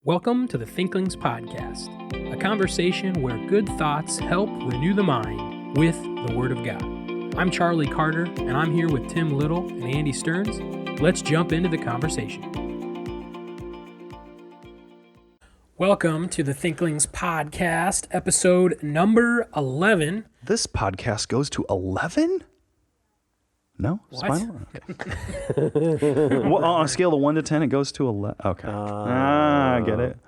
Welcome to the Thinklings podcast, a conversation where good thoughts help renew the mind with the Word of God. I'm Charlie Carter, and I'm here with Tim Little and Andy Stearns. Let's jump into the conversation. Welcome to the Thinklings podcast, episode number 11. This podcast goes to 11? No? What? Spinal? Okay. Well, on a scale of 1 to 10, it goes to 11. Okay. I get it.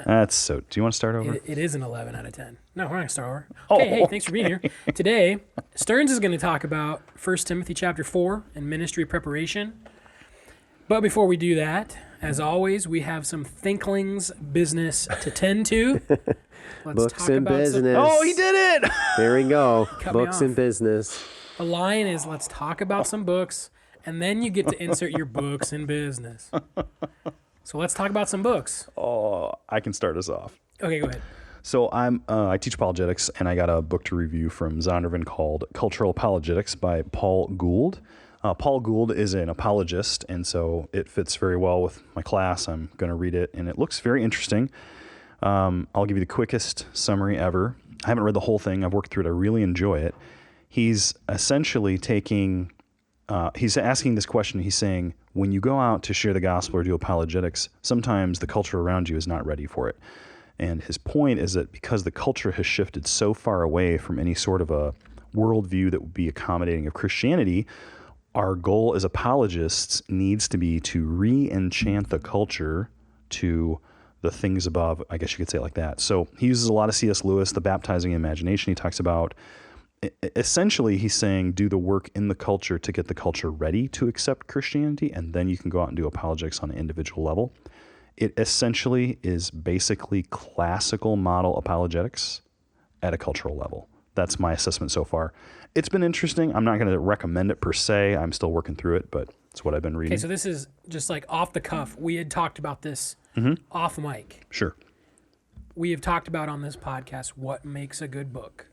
That's so. Do you want to start over? It is an 11 out of 10. No, we're not going to start over. Okay, hey, thanks for being here. Today, Stearns is going to talk about 1 Timothy chapter 4 and ministry preparation. But before we do that, as always, we have some Thinklings business to tend to. Let's Books talk and about business. Oh, he did it! There we go. Cut me Books and off. business. The line is let's talk about some books, and then you get to insert your books and business. So let's talk about some books. Oh, I can start us off. Okay, go ahead. So I teach apologetics, and I got a book to review from Zondervan called Cultural Apologetics by Paul Gould. Paul Gould is an apologist, and so it fits very well with my class. I'm going to read it, and it looks very interesting. I'll give you the quickest summary ever. I haven't read the whole thing. I've worked through it. I really enjoy it. He's essentially he's asking this question. He's saying, when you go out to share the gospel or do apologetics, sometimes the culture around you is not ready for it. And his point is that because the culture has shifted so far away from any sort of a worldview that would be accommodating of Christianity, our goal as apologists needs to be to re-enchant the culture to the things above, I guess you could say it like that. So he uses a lot of C.S. Lewis, the baptizing imagination he talks about. Essentially, he's saying do the work in the culture to get the culture ready to accept Christianity, and then you can go out and do apologetics on an individual level. It essentially is basically classical model apologetics at a cultural level. That's my assessment so far. It's been interesting. I'm not going to recommend it per se. I'm still working through it, but it's what I've been reading. Okay, so this is just like off the cuff. We had talked about this off mic. Sure. We have talked about on this podcast what makes a good book.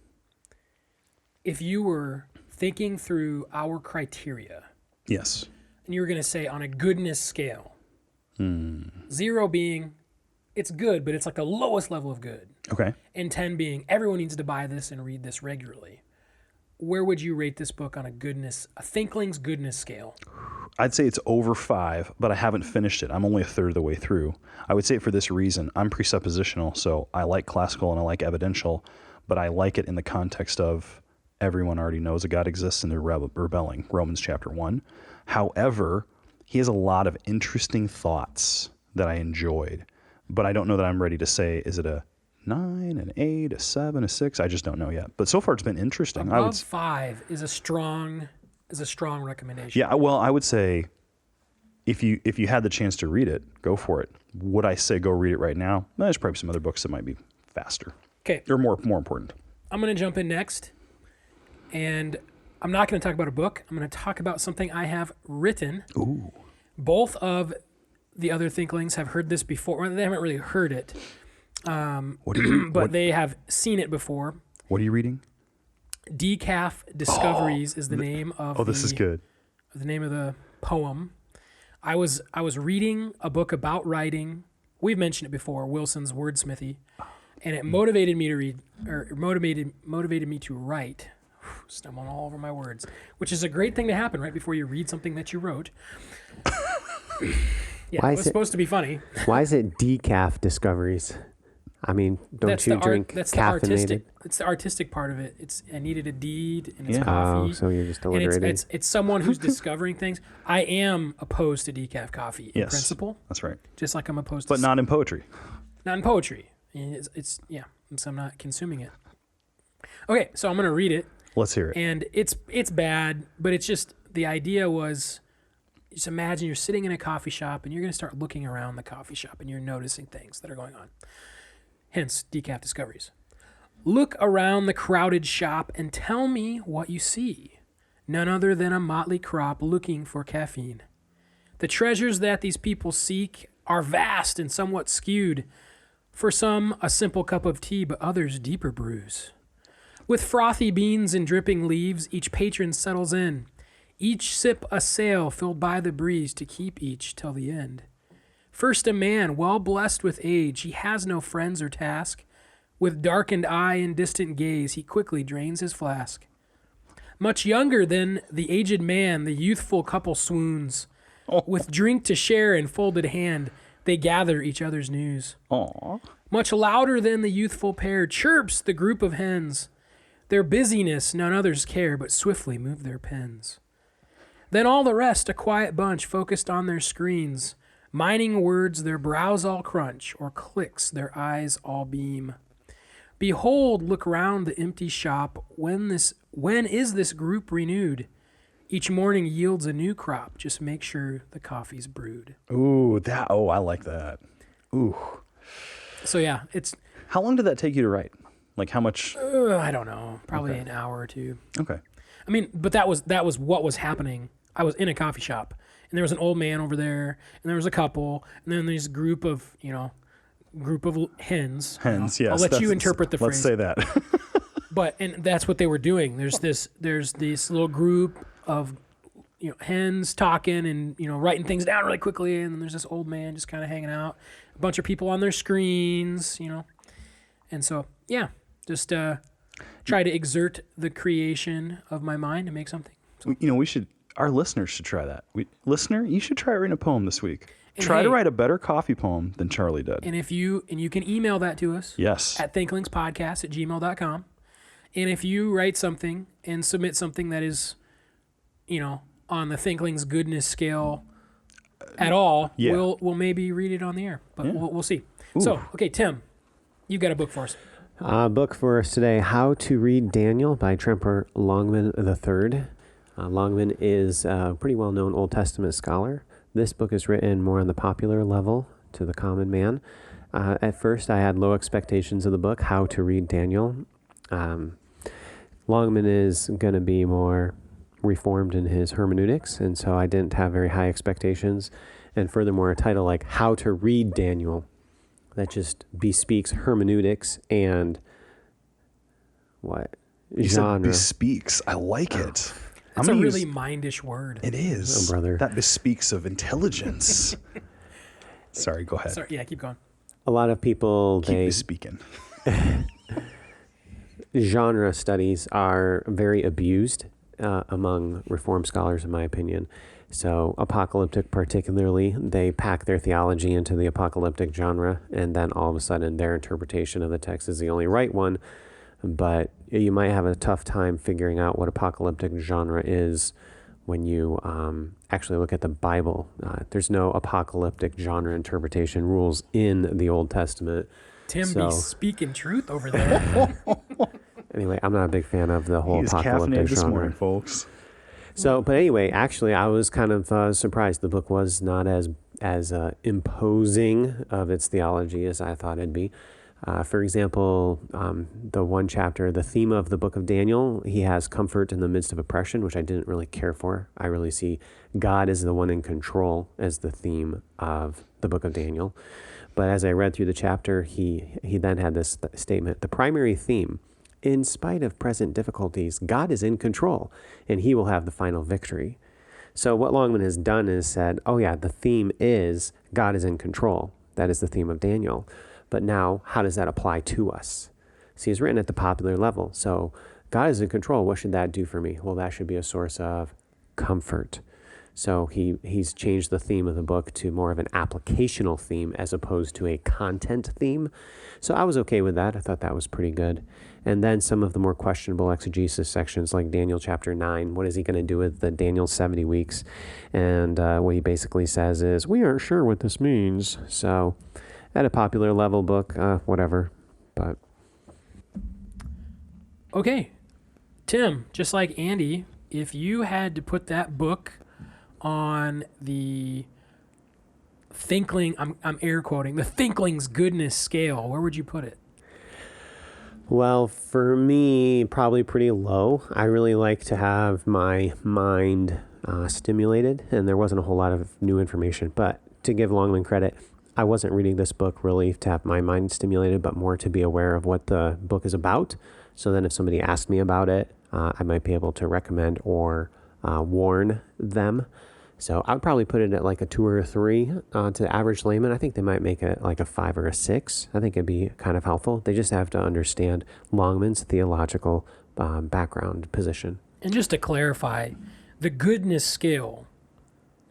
If you were thinking through our criteria, Yes. and you were going to say on a goodness scale, 0 being it's good, but it's like the lowest level of good, Okay. and 10 being everyone needs to buy this and read this regularly, where would you rate this book on a Thinklings goodness scale? I'd say it's over 5, but I haven't finished it. I'm only a third of the way through. I would say it for this reason. I'm presuppositional, so I like classical and I like evidential, but I like it in the context of everyone already knows a God exists and they're rebelling, Romans chapter 1. However, he has a lot of interesting thoughts that I enjoyed, but I don't know that I'm ready to say, is it a 9, an 8, a 7, a 6? I just don't know yet. But so far it's been interesting. Above 5 is a strong recommendation. Yeah, well, I would say if you had the chance to read it, go for it. Would I say go read it right now? There's probably some other books that might be faster. Okay. Or more important. I'm going to jump in next, and I'm not going to talk about a book. I'm going to talk about something I have written. Ooh. Both of the other Thinklings have heard this before. Well, they haven't really heard it, What are you but they have seen it before. What are you reading? Decaf Discoveries is the name of This is good. the name of the poem. I was reading a book about writing. We've mentioned it before, Wilson's Wordsmithy, and it motivated me to read, or motivated me to write. Stumbling all over my words, which is a great thing to happen right before you read something that you wrote. Yeah, Why it is was supposed to be funny. Why is it decaf discoveries? I mean, don't you drink caffeinated? It's the artistic part of it. I needed a deed, and it's Yeah. coffee. Oh, so you're just and alliterating. it's someone who's discovering things. I am opposed to decaf coffee in Yes. principle, That's right. just like I'm opposed But to not in poetry. not in poetry. Yeah, so I'm not consuming it. Okay, so I'm gonna read it. Let's hear it. And it's bad, but it's just, the idea was, just imagine you're sitting in a coffee shop and you're going to start looking around the coffee shop and you're noticing things that are going on. Hence, Decaf Discoveries. Look around the crowded shop and tell me what you see. None other than a motley crop looking for caffeine. The treasures that these people seek are vast and somewhat skewed. For some, a simple cup of tea, but others deeper brews. With frothy beans and dripping leaves, each patron settles in. Each sip a sail filled by the breeze to keep each till the end. First a man, well blessed with age, he has no friends or task. With darkened eye and distant gaze, he quickly drains his flask. Much younger than the aged man, the youthful couple swoons. With drink to share and folded hand, they gather each other's news. Aww. Much louder than the youthful pair chirps the group of hens. Their busyness none others care, but swiftly move their pens. Then all the rest, a quiet bunch, focused on their screens, mining words their brows all crunch, or clicks their eyes all beam. Behold, look round the empty shop, when is this group renewed? Each morning yields a new crop, just make sure the coffee's brewed. Ooh, I like that. Ooh. So yeah, it's... How long did that take you to write? Like how much? I don't know, probably an hour or two. Okay. I mean, but that was what was happening. I was in a coffee shop, and there was an old man over there, and there was a couple, and then there's a group of hens. Hens, you know. yes. I'll let you interpret the phrase. Let's say that. And that's what they were doing. There's this little group of hens talking and writing things down really quickly, and then there's this old man just kind of hanging out. A bunch of people on their screens, and so yeah, just try to exert the creation of my mind to make something. So, our listeners should try that. Listener, you should try writing a poem this week. And try to write a better coffee poem than Charlie did. And you can email that to us. Yes. At thinklingspodcast@gmail.com. And if you write something and submit something that is, on the Thinklings goodness scale at all, we'll maybe read it on the air. But we'll see. Ooh. So, okay, Tim, you got a book for us. Book for us today, How to Read Daniel by Tremper Longman III. Longman is a pretty well-known Old Testament scholar. This book is written more on the popular level to the common man. At first, I had low expectations of the book, How to Read Daniel. Longman is going to be more reformed in his hermeneutics, and so I didn't have very high expectations. And furthermore, a title like How to Read Daniel, that just bespeaks hermeneutics and what? You genre. said bespeaks. I like it. It's a really mindish word. It is. Oh, brother. That bespeaks of intelligence. Sorry, go ahead. Sorry, yeah, keep going. A lot of people, keep bespeaking. Genre studies are very abused among Reformed scholars, in my opinion. So apocalyptic particularly, they pack their theology into the apocalyptic genre, and then all of a sudden their interpretation of the text is the only right one. But you might have a tough time figuring out what apocalyptic genre is when you actually look at the Bible. There's no apocalyptic genre interpretation rules in the Old Testament. Tim be speaking truth over there. Anyway, I'm not a big fan of the whole apocalyptic this genre. Morning, folks. So, but anyway, actually, I was kind of surprised the book was not as imposing of its theology as I thought it'd be. For example, the one chapter, the theme of the book of Daniel, he has comfort in the midst of oppression, which I didn't really care for. I really see God as the one in control as the theme of the book of Daniel. But as I read through the chapter, he then had this statement, the primary theme, in spite of present difficulties, God is in control, and he will have the final victory. So what Longman has done is said, oh yeah, the theme is God is in control. That is the theme of Daniel. But now, how does that apply to us? See, it's written at the popular level. So God is in control. What should that do for me? Well, that should be a source of comfort. So he's changed the theme of the book to more of an applicational theme as opposed to a content theme. So I was okay with that. I thought that was pretty good. And then some of the more questionable exegesis sections like Daniel chapter 9. What is he going to do with the Daniel 70 weeks? And what he basically says is, we aren't sure what this means. So at a popular level book, whatever. But okay, Tim, just like Andy, if you had to put that book on the I'm air quoting, the Thinklings goodness scale, where would you put it? Well, for me, probably pretty low. I really like to have my mind stimulated, and there wasn't a whole lot of new information. But to give Longman credit, I wasn't reading this book really to have my mind stimulated, but more to be aware of what the book is about. So then if somebody asked me about it, I might be able to recommend or warn them. So I would probably put it at like a 2 or a 3 to the average layman. I think they might make it like a 5 or a 6. I think it'd be kind of helpful. They just have to understand Longman's theological background position. And just to clarify, the goodness scale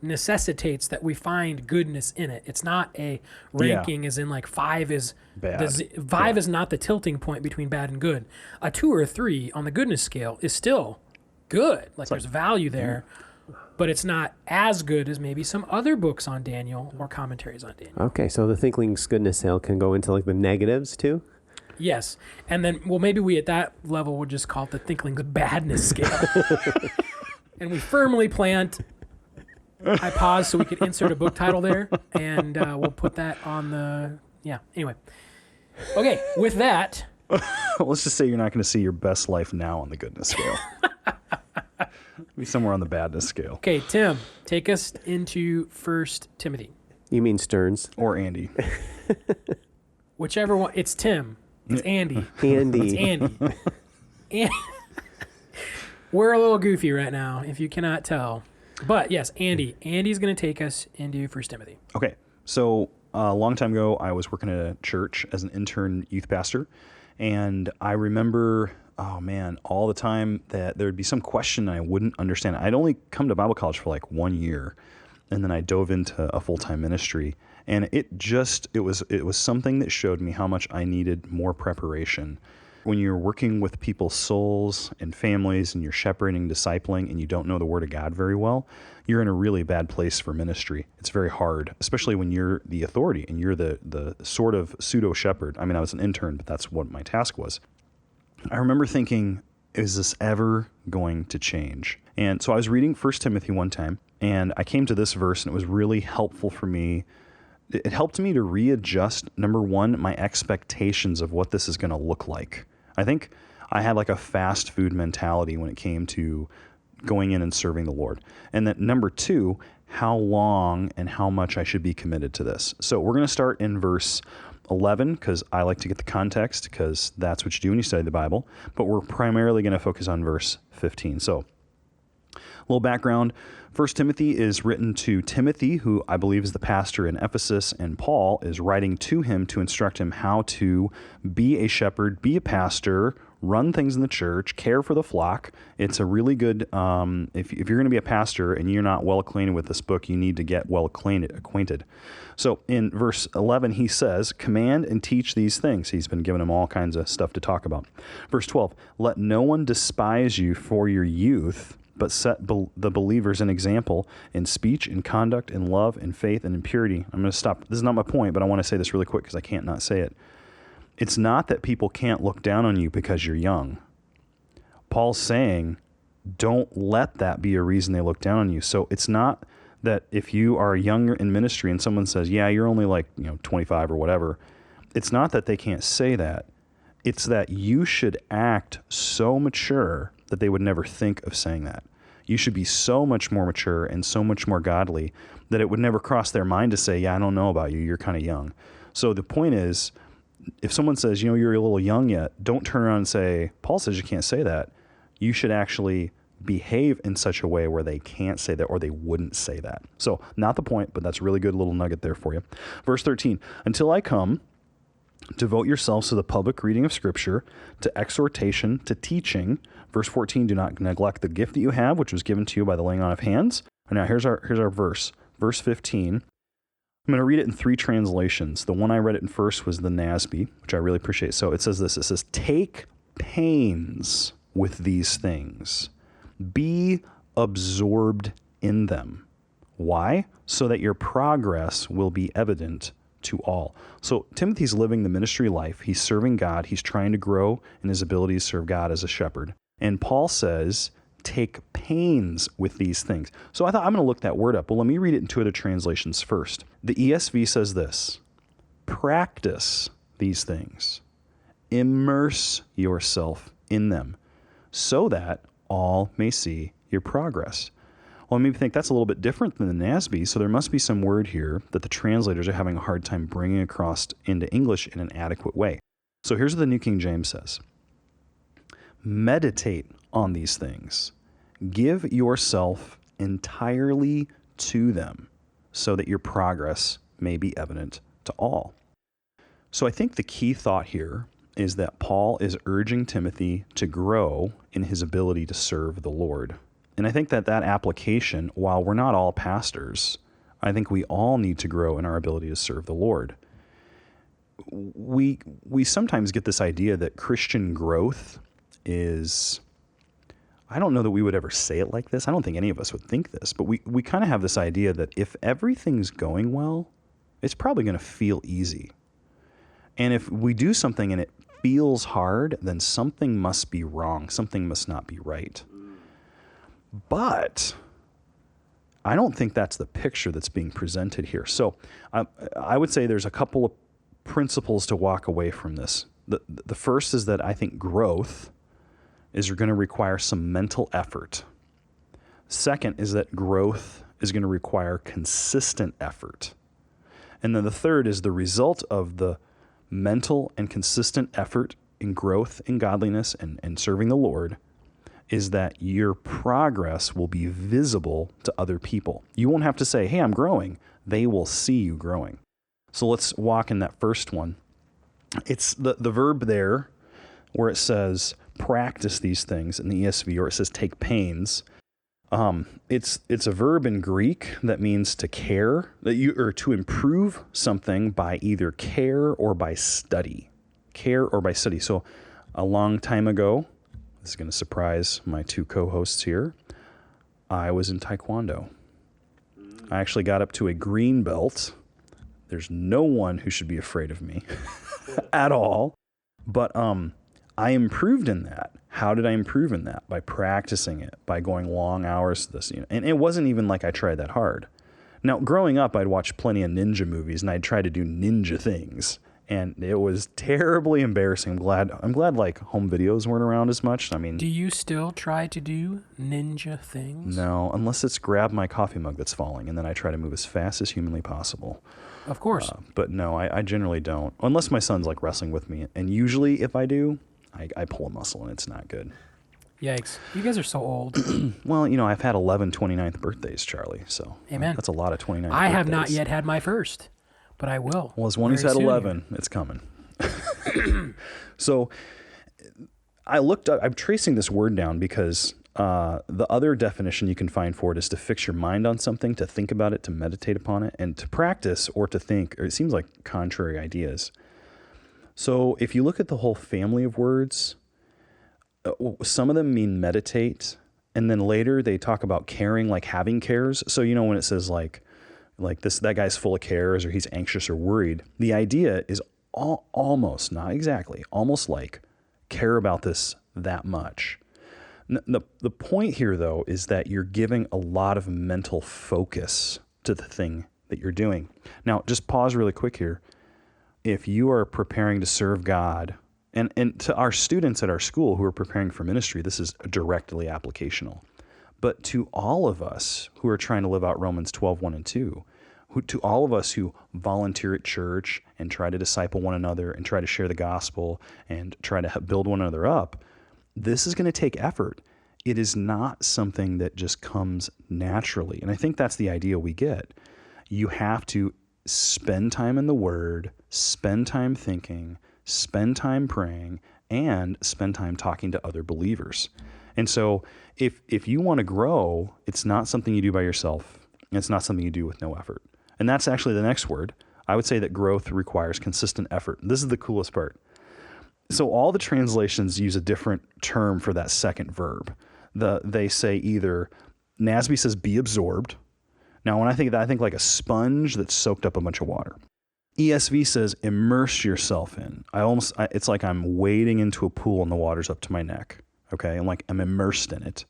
necessitates that we find goodness in it. It's not a ranking as in like 5 is Bad. 5 is not the tilting point between bad and good. A 2 or a 3 on the goodness scale is still good. Like there's value there, but it's not as good as maybe some other books on Daniel or commentaries on Daniel. Okay, so the Thinklings goodness scale can go into like the negatives too? Yes. And then, well, maybe we at that level would just call it the Thinklings badness scale. And we firmly plant. I paused so we could insert a book title there, and we'll put that on the, anyway. Okay, with that. Let's just say you're not going to see your best life now on the goodness scale. Be somewhere on the badness scale. Okay, Tim, take us into 1 Timothy. You mean Stearns? Or Andy. Whichever one. It's Tim. It's Andy. Andy. It's Andy. We're a little goofy right now, if you cannot tell. But yes, Andy. Andy's going to take us into 1 Timothy. Okay, so a long time ago, I was working at a church as an intern youth pastor, and I remember, all the time that there would be some question I wouldn't understand. I'd only come to Bible college for like 1 year, and then I dove into a full-time ministry, and it was something that showed me how much I needed more preparation. When you're working with people's souls and families and you're shepherding, discipling, and you don't know the Word of God very well, you're in a really bad place for ministry. It's very hard, especially when you're the authority and you're the sort of pseudo-shepherd. I mean, I was an intern, but that's what my task was. I remember thinking, is this ever going to change? And so I was reading 1 Timothy one time, and I came to this verse, and it was really helpful for me. It helped me to readjust, number one, my expectations of what this is going to look like. I think I had like a fast food mentality when it came to going in and serving the Lord. And that number two, how long and how much I should be committed to this. So we're going to start in verse 11 because I like to get the context because that's what you do when you study the Bible. But we're primarily going to focus on verse 15. So a little background. 1 Timothy is written to Timothy, who I believe is the pastor in Ephesus, and Paul is writing to him to instruct him how to be a shepherd, be a pastor, run things in the church, care for the flock. It's a really good, if you're going to be a pastor and you're not well acquainted with this book, you need to get well acquainted. So in verse 11, he says, command and teach these things. He's been giving them all kinds of stuff to talk about. Verse 12, let no one despise you for your youth, but set the believers an example in speech, in conduct, in love, in faith, and in purity. I'm going to stop. This is not my point, but I want to say this really quick because I can't not say it. It's not that people can't look down on you because you're young. Paul's saying, don't let that be a reason they look down on you. So it's not that if you are younger in ministry and someone says, yeah, you're only like 25 or whatever, it's not that they can't say that. It's that you should act so mature that they would never think of saying that. You should be so much more mature and so much more godly that it would never cross their mind to say, yeah, I don't know about you. You're kind of young. So the point is, if someone says, you're a little young yet, don't turn around and say, Paul says you can't say that. You should actually behave in such a way where they can't say that or they wouldn't say that. So not the point, but that's a really good little nugget there for you. Verse 13, until I come, devote yourselves to the public reading of Scripture, to exhortation, to teaching. Verse 14, do not neglect the gift that you have, which was given to you by the laying on of hands. And now here's our verse. Verse 15. I'm going to read it in 3 translations. The one I read it in first was the NASB, which I really appreciate. So it says this. It says, take pains with these things. Be absorbed in them. Why? So that your progress will be evident to all. So Timothy's living the ministry life. He's serving God. He's trying to grow in his ability to serve God as a shepherd. And Paul says, take pains with these things. So I thought, I'm going to look that word up. Well, let me read it in 2 other translations first. The ESV says this, practice these things. Immerse yourself in them so that all may see your progress. Well, maybe think that's a little bit different than the NASB, so there must be some word here that the translators are having a hard time bringing across into English in an adequate way. So here's what the New King James says. Meditate on these things. Give yourself entirely to them, so that your progress may be evident to all. So I think the key thought here is that Paul is urging Timothy to grow in his ability to serve the Lord. And I think that application, while we're not all pastors, I think we all need to grow in our ability to serve the Lord. We sometimes get this idea that Christian growth is, I don't know that we would ever say it like this. I don't think any of us would think this, but we kind of have this idea that if everything's going well, it's probably going to feel easy. And if we do something and it feels hard, then something must be wrong. Something must not be right. But I don't think that's the picture that's being presented here. So I would say there's a couple of principles to walk away from this. The first is that I think growth is going to require some mental effort. Second is that growth is going to require consistent effort. And then the third is the result of the mental and consistent effort in growth in godliness and serving the Lord is that your progress will be visible to other people. You won't have to say, hey, I'm growing. They will see you growing. So let's walk in that first one. It's the verb there where it says practice these things in the ESV, or it says take pains. It's a verb in Greek that means to care, or to improve something by either care or by study. Care or by study. So a long time ago, this is going to surprise my two co-hosts here, I was in Taekwondo. I actually got up to a green belt. There's no one who should be afraid of me at all. But I improved in that. How did I improve in that? By practicing it, by going long hours to this. And it wasn't even like I tried that hard. Now, growing up, I'd watch plenty of ninja movies, and I'd try to do ninja things. And it was terribly embarrassing. I'm glad like home videos weren't around as much. I mean, do you still try to do ninja things? No, unless it's grab my coffee mug that's falling, and then I try to move as fast as humanly possible. Of course. But no, I generally don't. Unless my son's like wrestling with me. And usually if I do, I pull a muscle and it's not good. Yikes. You guys are so old. Well, I've had 11 29th birthdays, Charlie. So Amen. That's a lot of 29th I birthdays. have not yet had my first, but I will. Well, as one who's had 11, it's coming. So I looked up, I'm tracing this word down because the other definition you can find for it is to fix your mind on something, to think about it, to meditate upon it, and to practice or to think, or it seems like contrary ideas. So if you look at the whole family of words, some of them mean meditate, and then later they talk about caring, like having cares. So when it says like that guy's full of cares, or he's anxious or worried, the idea is almost, not exactly, almost like care about this that much. The point here, though, is that you're giving a lot of mental focus to the thing that you're doing. Now, just pause really quick here. If you are preparing to serve God, and to our students at our school who are preparing for ministry, this is directly applicational. But to all of us who are trying to live out Romans 12:1 and 2, to all of us who volunteer at church and try to disciple one another and try to share the gospel and try to build one another up, this is going to take effort. It is not something that just comes naturally. And I think that's the idea we get. You have to spend time in the Word, spend time thinking, spend time praying, and spend time talking to other believers. And so if you want to grow, it's not something you do by yourself. It's not something you do with no effort. And that's actually the next word. I would say that growth requires consistent effort. This is the coolest part. So all the translations use a different term for that second verb. They say either, NASB says be absorbed. Now, when I think of that, I think like a sponge that's soaked up a bunch of water. ESV says immerse yourself in. It's like I'm wading into a pool and the water's up to my neck. Okay, I'm immersed in it.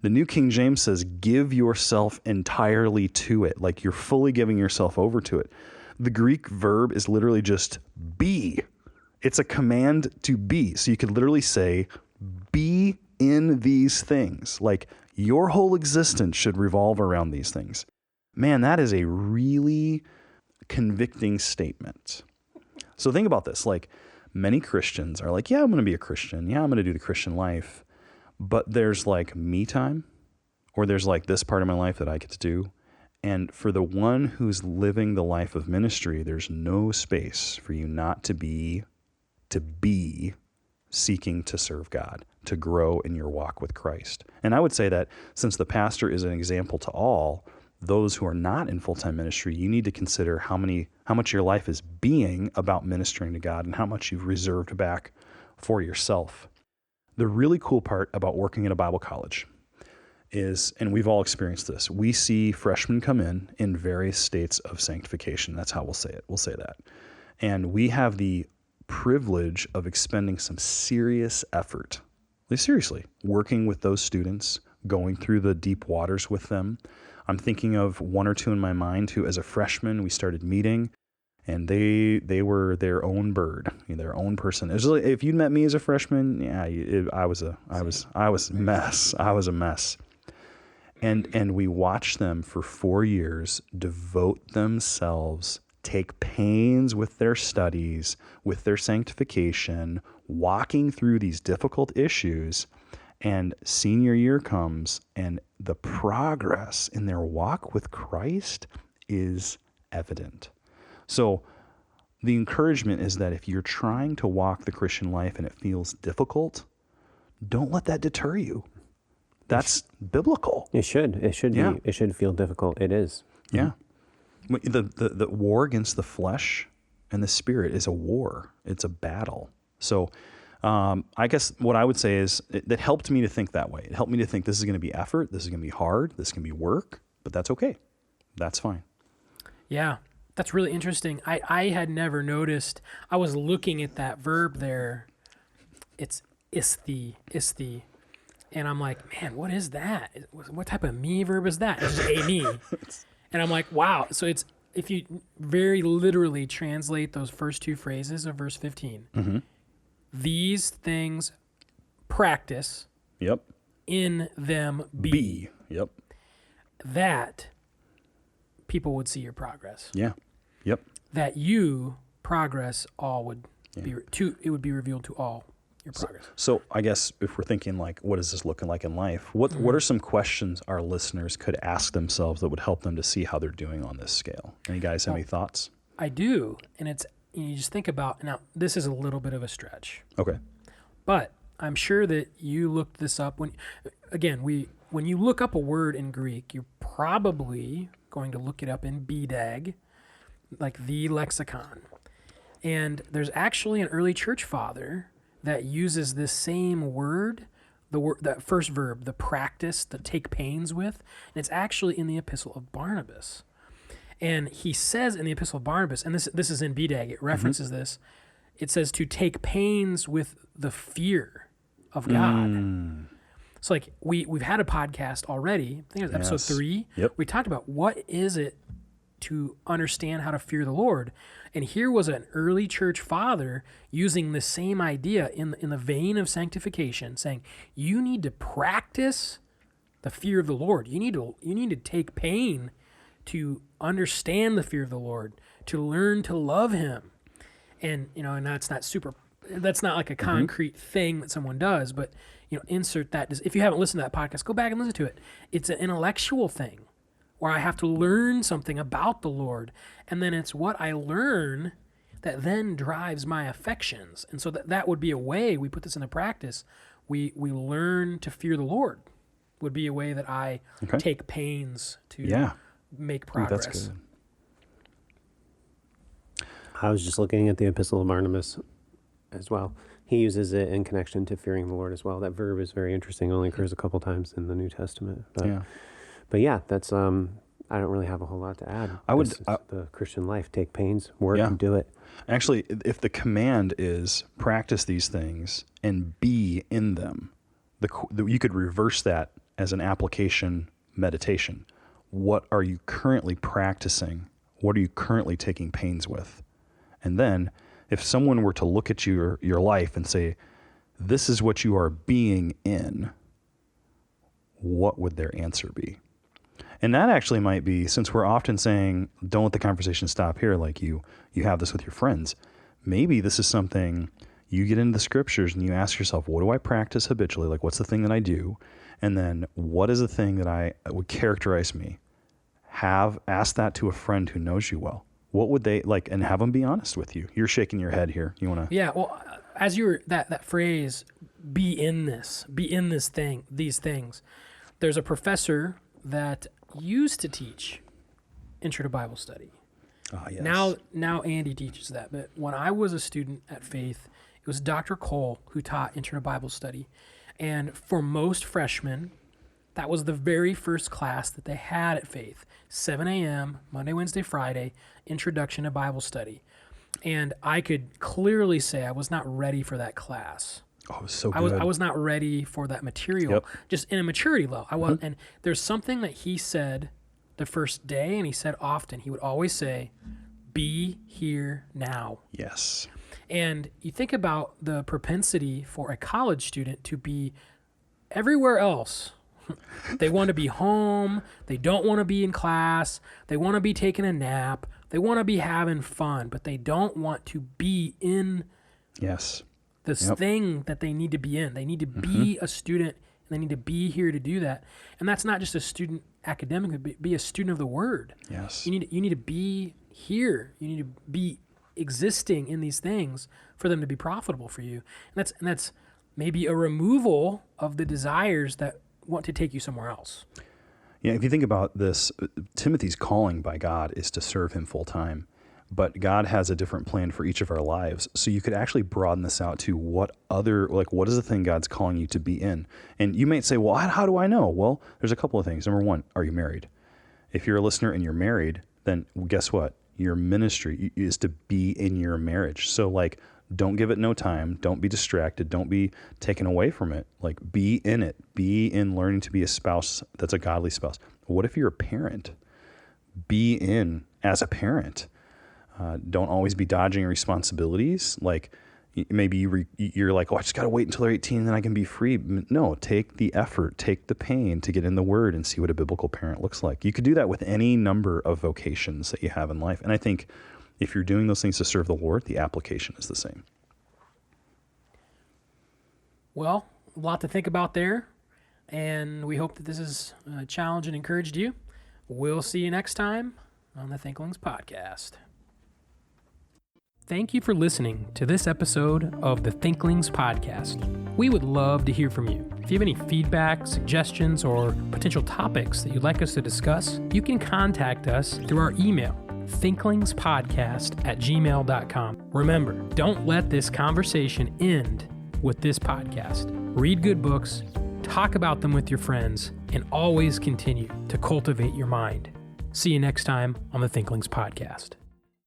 The New King James says give yourself entirely to it, like you're fully giving yourself over to it. The Greek verb is literally just be. It's a command to be. So you could literally say, be in these things. Like your whole existence should revolve around these things. Man, that is a really convicting statement. So think about this. Like many Christians are like, yeah, I'm going to be a Christian. Yeah, I'm going to do the Christian life. But there's like me time, or there's like this part of my life that I get to do. And for the one who's living the life of ministry, there's no space for you not to be seeking to serve God, to grow in your walk with Christ. And I would say that since the pastor is an example to all, those who are not in full-time ministry, you need to consider how much your life is being about ministering to God and how much you've reserved back for yourself. The really cool part about working at a Bible college is, and we've all experienced this, we see freshmen come in various states of sanctification. That's how we'll say it. We'll say that. And we have the privilege of expending some serious effort, seriously, working with those students, going through the deep waters with them. I'm thinking of one or two in my mind who, as a freshman, we started meeting, and they were their own bird, their own person. It was like, if you'd met me as a freshman, I was a mess. I was a mess. And we watched them for 4 years devote themselves, take pains with their studies, with their sanctification, walking through these difficult issues. And senior year comes, and the progress in their walk with Christ is evident. So the encouragement is that if you're trying to walk the Christian life and it feels difficult, don't let that deter you. That's biblical. It should. It should Yeah. be. It should feel difficult. It is. Yeah. The war against the flesh and the spirit is a war. It's a battle. So I guess what I would say is that helped me to think that way. It helped me to think this is going to be effort, this is going to be hard, this can be work, but that's okay. That's fine. Yeah, that's really interesting. I had never noticed. I was looking at that verb there. It's isthi. And I'm like, man, what is that? What type of me verb is that? It's just a me. And I'm like, wow. So it's, if you very literally translate those first two phrases of verse 15, these things practice, Yep. in them be, Yep. that people would see your progress. Yeah. Yep. That you progress all would be, it would be revealed to all your progress. So I guess if we're thinking like, what is this looking like in life? What are some questions our listeners could ask themselves that would help them to see how they're doing on this scale? Any guys have any thoughts? I do. And it's, you just think about, now this is a little bit of a stretch, Okay. but I'm sure that you looked this up when you look up a word in Greek, you're probably going to look it up in BDAG, like the lexicon. And there's actually an early church father that uses this same word, that first verb, the practice, the take pains with, and it's actually in the Epistle of Barnabas. And he says in the Epistle of Barnabas, and this is in BDAG, it references this, it says to take pains with the fear of God. So like we've had a podcast already, I think it was episode 3. Yep. We talked about what is it to understand how to fear the Lord. And here was an early church father using the same idea in the vein of sanctification, saying you need to practice the fear of the Lord. You need to take pain to understand the fear of the Lord, to learn to love him. And and that's not like a concrete thing that someone does, but insert that. If you haven't listened to that podcast, go back and listen to it. It's an intellectual thing where I have to learn something about the Lord, and then it's what I learn that then drives my affections. And so that would be a way we put this into practice. We learn to fear the Lord would be a way that I take pains to make progress. That's good. I was just looking at the Epistle of Barnabas as well. He uses it in connection to fearing the Lord as well. That verb is very interesting. It only occurs a couple times in the New Testament. But yeah, that's I don't really have a whole lot to add. The Christian life: take pains, work, and do it. Actually, if the command is practice these things and be in them, you could reverse that as an application meditation. What are you currently practicing? What are you currently taking pains with? And then if someone were to look at your life and say, this is what you are being in, what would their answer be? And that actually might be, since we're often saying, don't let the conversation stop here, like you have this with your friends, maybe this is something you get into the scriptures and you ask yourself, what do I practice habitually? Like, what's the thing that I do? And then what is the thing that would characterize me? ask that to a friend who knows you well. What would they like? And have them be honest with you. You're shaking your head here. You want to? Yeah. Well, as you were that phrase, be in this thing, these things. There's a professor that used to teach Intro to Bible Study. Ah, yes. Now Andy teaches that. But when I was a student at Faith, it was Dr. Cole who taught Intro to Bible Study. And for most freshmen, that was the very first class that they had at Faith. 7 a.m., Monday, Wednesday, Friday, Introduction to Bible Study. And I could clearly say I was not ready for that class. Oh, it was so good. I was not ready for that material. Yep. Just in a maturity level. I was, and there's something that he said the first day, and he said often. He would always say, "Be here now." Yes. And you think about the propensity for a college student to be everywhere else. They want to be home. They don't want to be in class. They want to be taking a nap. They want to be having fun, but they don't want to be in Yes. this thing that they need to be in. They need to be a student, and they need to be here to do that. And that's not just a student academically, but be a student of the Word. Yes. You need to be here. You need to be existing in these things for them to be profitable for you. And that's maybe a removal of the desires that want to take you somewhere else. Yeah, if you think about this, Timothy's calling by God is to serve him full time, but God has a different plan for each of our lives. So you could actually broaden this out to what is the thing God's calling you to be in? And you might say, well, how do I know? Well, there's a couple of things. Number one, are you married? If you're a listener and you're married, then guess what? Your ministry is to be in your marriage. So don't give it no time. Don't be distracted. Don't be taken away from it. Be in it. Be in learning to be a spouse that's a godly spouse. What if you're a parent? Be in as a parent. Don't always be dodging responsibilities. Maybe you're like, I just got to wait until they're 18 and then I can be free. No, take the effort, take the pain to get in the Word and see what a biblical parent looks like. You could do that with any number of vocations that you have in life. And I think if you're doing those things to serve the Lord, the application is the same. Well, a lot to think about there. And we hope that this has challenged and encouraged you. We'll see you next time on the Thinklings podcast. Thank you for listening to this episode of the Thinklings podcast. We would love to hear from you. If you have any feedback, suggestions, or potential topics that you'd like us to discuss, you can contact us through our email, thinklingspodcast@gmail.com. Remember, don't let this conversation end with this podcast. Read good books, talk about them with your friends, and always continue to cultivate your mind. See you next time on the Thinklings podcast.